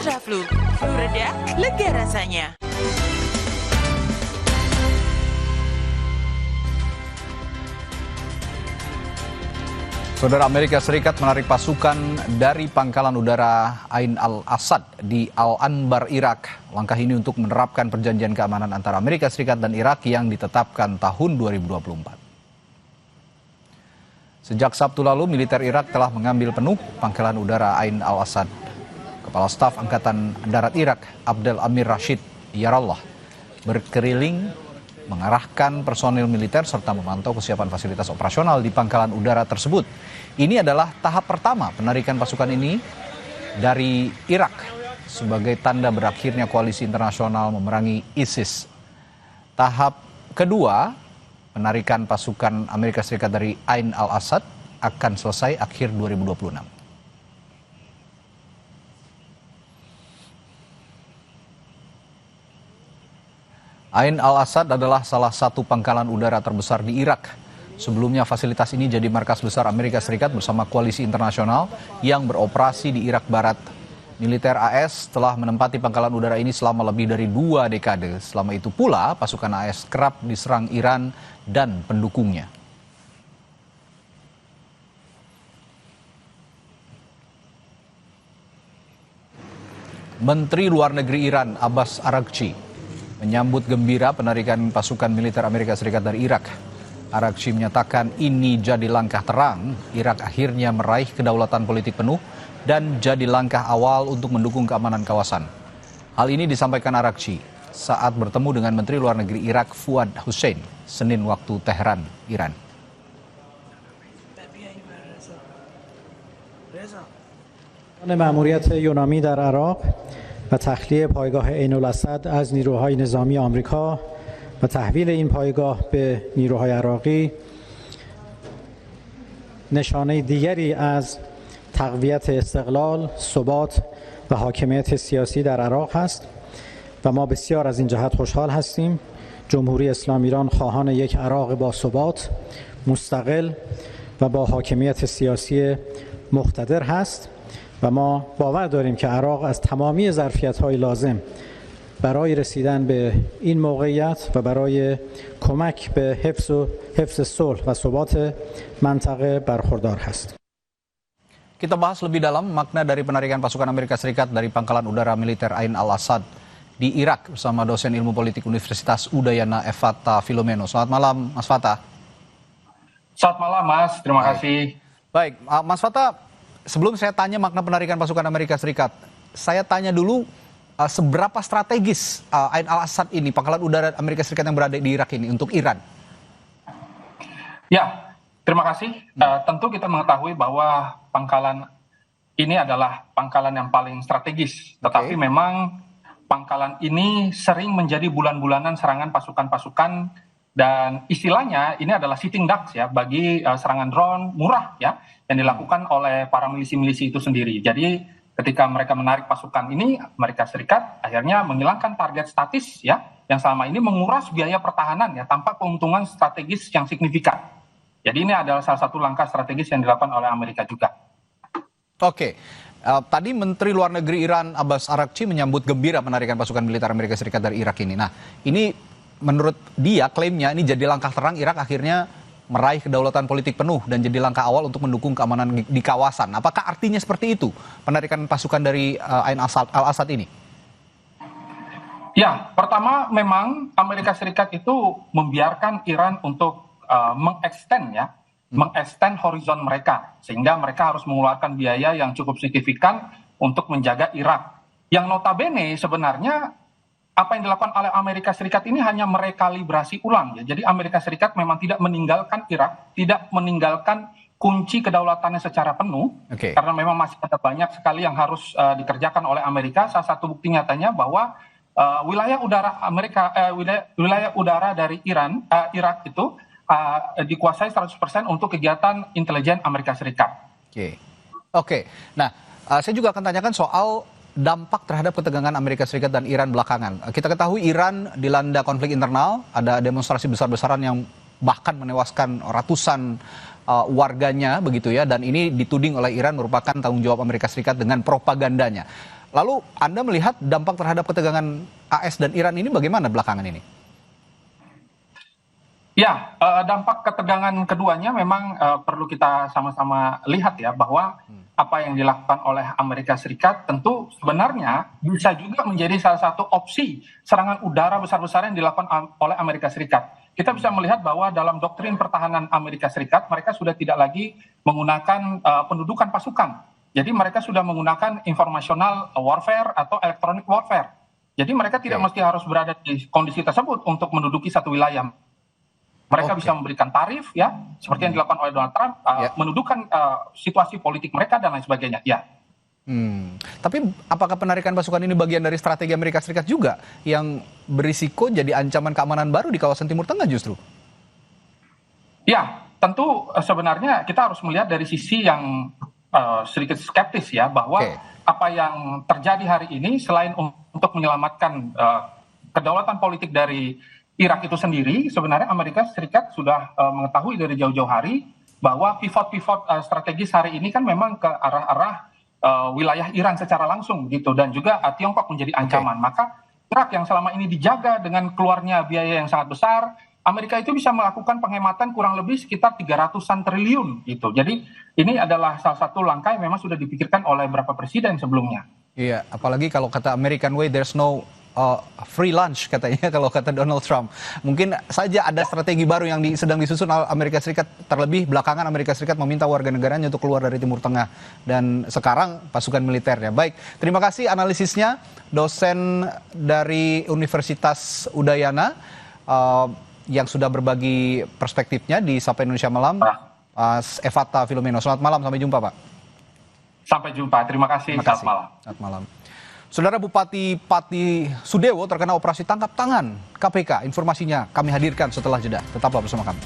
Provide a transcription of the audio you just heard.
Kontraflu, flu reda, lega rasanya. Saudara, Amerika Serikat menarik pasukan dari pangkalan udara Ain al-Assad di Al-Anbar, Irak. Langkah ini untuk menerapkan perjanjian keamanan antara Amerika Serikat dan Irak yang ditetapkan tahun 2024. Sejak Sabtu lalu, militer Irak telah mengambil penuh pangkalan udara Ain al-Assad. Kepala Staf Angkatan Darat Irak, Abdel Amir Rashid Yarallah, berkeliling mengarahkan personil militer serta memantau kesiapan fasilitas operasional di pangkalan udara tersebut. Ini adalah tahap pertama penarikan pasukan ini dari Irak sebagai tanda berakhirnya koalisi internasional memerangi ISIS. Tahap kedua, penarikan pasukan Amerika Serikat dari Ain al-Assad akan selesai akhir 2026. Ain al-Assad adalah salah satu pangkalan udara terbesar di Irak. Sebelumnya fasilitas ini jadi markas besar Amerika Serikat bersama koalisi internasional yang beroperasi di Irak Barat. Militer AS telah menempati pangkalan udara ini selama lebih dari 2 dekade. Selama itu pula pasukan AS kerap diserang Iran dan pendukungnya. Menteri Luar Negeri Iran Abbas Araghchi menyambut gembira penarikan pasukan militer Amerika Serikat dari Irak. Araghchi menyatakan ini jadi langkah terang Irak akhirnya meraih kedaulatan politik penuh dan jadi langkah awal untuk mendukung keamanan kawasan. Hal ini disampaikan Araghchi saat bertemu dengan Menteri Luar Negeri Irak Fuad Hussein, Senin waktu Teheran, Iran. مأموریت یونامی در عراق و تخلیه پایگاه عین الاسد از نیروهای نظامی آمریکا و تحویل این پایگاه به نیروهای عراقی نشانه دیگری از تقویت استقلال، ثبات و حاکمیت سیاسی در عراق است و ما بسیار از این جهت خوشحال هستیم. جمهوری اسلامی ایران خواهان یک عراق با ثبات، مستقل و با حاکمیت سیاسی مقتدر هست و ما باور داریم که عراق از تمامی ظرفیت‌های لازم برای رسیدن به این موقعیت و برای کمک به حفظ صلح و ثبات منطقه برخوردار است. Kita bahas lebih dalam makna dari penarikan pasukan Amerika Serikat dari pangkalan udara militer Ain al-Assad di Irak bersama dosen ilmu politik Universitas Udayana F. Fathah Filomeno. Selamat malam, Mas Fathah. Selamat malam, Mas. Terima kasih. Baik, Mas Fathah, sebelum saya tanya makna penarikan pasukan Amerika Serikat, saya tanya dulu seberapa strategis Ain al-Assad ini, pangkalan udara Amerika Serikat yang berada di Irak ini untuk Iran? Ya, terima kasih. Tentu kita mengetahui bahwa pangkalan ini adalah pangkalan yang paling strategis. Tetapi memang pangkalan ini sering menjadi bulan-bulanan serangan pasukan-pasukan dan istilahnya ini adalah sitting ducks ya bagi serangan drone murah ya yang dilakukan oleh para milisi-milisi itu sendiri. Jadi ketika mereka menarik pasukan ini, Amerika Serikat akhirnya menghilangkan target statis ya yang selama ini menguras biaya pertahanan ya tanpa keuntungan strategis yang signifikan. Jadi ini adalah salah satu langkah strategis yang dilakukan oleh Amerika juga. Oke. Tadi Menteri Luar Negeri Iran Abbas Araghchi menyambut gembira penarikan pasukan militer Amerika Serikat dari Irak ini. Nah, ini menurut dia klaimnya ini jadi langkah terang Irak akhirnya meraih kedaulatan politik penuh dan jadi langkah awal untuk mendukung keamanan di kawasan. Apakah artinya seperti itu penarikan pasukan dari Ain al-Assad ini? Ya, pertama memang Amerika Serikat itu membiarkan Iran untuk mengextend horizon mereka sehingga mereka harus mengeluarkan biaya yang cukup signifikan untuk menjaga Irak. Yang notabene sebenarnya apa yang dilakukan oleh Amerika Serikat ini hanya merekalibrasi ulang ya. Jadi Amerika Serikat memang tidak meninggalkan Irak, tidak meninggalkan kunci kedaulatannya secara penuh, karena memang masih ada banyak sekali yang harus dikerjakan oleh Amerika. Salah satu bukti nyatanya bahwa wilayah udara dari Irak itu dikuasai 100% untuk kegiatan intelijen Amerika Serikat. Oke. Nah, saya juga akan tanyakan soal dampak terhadap ketegangan Amerika Serikat dan Iran belakangan. Kita ketahui Iran dilanda konflik internal, ada demonstrasi besar-besaran yang bahkan menewaskan ratusan warganya begitu ya, dan ini dituding oleh Iran merupakan tanggung jawab Amerika Serikat dengan propagandanya. Lalu Anda melihat dampak terhadap ketegangan AS dan Iran ini bagaimana belakangan ini? Ya, dampak ketegangan keduanya memang perlu kita sama-sama lihat ya, bahwa apa yang dilakukan oleh Amerika Serikat tentu sebenarnya bisa juga menjadi salah satu opsi serangan udara besar-besaran yang dilakukan oleh Amerika Serikat. Kita bisa melihat bahwa dalam doktrin pertahanan Amerika Serikat, mereka sudah tidak lagi menggunakan pendudukan pasukan. Jadi mereka sudah menggunakan informational warfare atau electronic warfare. Jadi mereka tidak mesti harus berada di kondisi tersebut untuk menduduki satu wilayah. Mereka bisa memberikan tarif ya, seperti yang dilakukan oleh Donald Trump, mendudukan situasi politik mereka dan lain sebagainya. Ya. Tapi apakah penarikan pasukan ini bagian dari strategi Amerika Serikat juga yang berisiko jadi ancaman keamanan baru di kawasan Timur Tengah justru? Ya, tentu sebenarnya kita harus melihat dari sisi yang sedikit skeptis ya, bahwa apa yang terjadi hari ini selain untuk menyelamatkan kedaulatan politik dari Irak itu sendiri, sebenarnya Amerika Serikat sudah mengetahui dari jauh-jauh hari bahwa pivot-pivot strategis hari ini kan memang ke arah-arah wilayah Iran secara langsung gitu, dan juga Tiongkok menjadi ancaman. Maka Irak yang selama ini dijaga dengan keluarnya biaya yang sangat besar, Amerika itu bisa melakukan penghematan kurang lebih sekitar 300-an triliun gitu. Jadi ini adalah salah satu langkah yang memang sudah dipikirkan oleh beberapa presiden sebelumnya. Iya, apalagi kalau kata American way, there's no free lunch katanya kalau kata Donald Trump. Mungkin saja ada strategi baru yang sedang disusun Amerika Serikat, terlebih belakangan Amerika Serikat meminta warga negaranya untuk keluar dari Timur Tengah dan sekarang pasukan militernya. Baik, terima kasih analisisnya dosen dari Universitas Udayana yang sudah berbagi perspektifnya di Sapa Indonesia Malam. Evata Filomeno, selamat malam, sampai jumpa Pak. Sampai jumpa, terima kasih. Selamat malam. Selamat malam. Saudara, Bupati Pati Sudewo terkena operasi tangkap tangan KPK. Informasinya kami hadirkan setelah jeda. Tetaplah bersama kami.